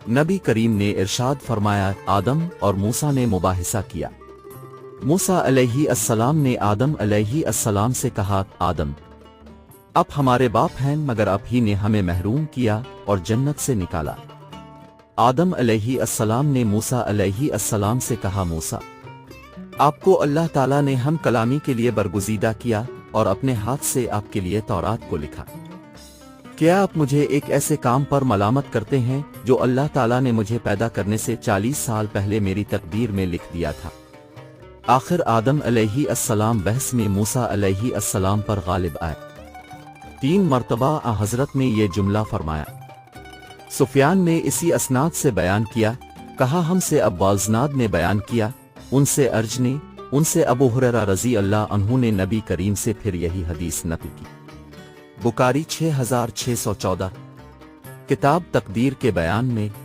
نبی کریم نے ارشاد فرمایا، آدم اور موسیٰ نے مباحثہ کیا۔ موسیٰ علیہ السلام نے آدم علیہ السلام سے کہا، آدم، اب ہمارے باپ ہیں مگر اب ہی نے ہمیں محروم کیا اور جنت سے نکالا۔ آدم علیہ السلام نے موسیٰ علیہ السلام سے کہا، موسیٰ، آپ کو اللہ تعالیٰ نے ہم کلامی کے لیے برگزیدہ کیا اور اپنے ہاتھ سے آپ کے لیے تورات کو لکھا۔ کیا آپ مجھے ایک ایسے کام پر ملامت کرتے ہیں جو اللہ تعالیٰ نے مجھے پیدا کرنے سے 40 سال پہلے میری تقدیر میں لکھ دیا تھا؟ آخر آدم علیہ السلام بحث میں موسیٰ علیہ السلام پر غالب آئے۔ 3 مرتبہ حضرت نے یہ جملہ فرمایا۔ سفیان نے اسی اسناد سے بیان کیا، کہا ہم سے ابوالزناد نے بیان کیا، ان سے ارج نے، ان سے ابو ہریرہ رضی اللہ عنہ نے نبی کریم سے پھر یہی حدیث نقل کی۔ بخاری 6614۔ کتاب تقدیر کے بیان میں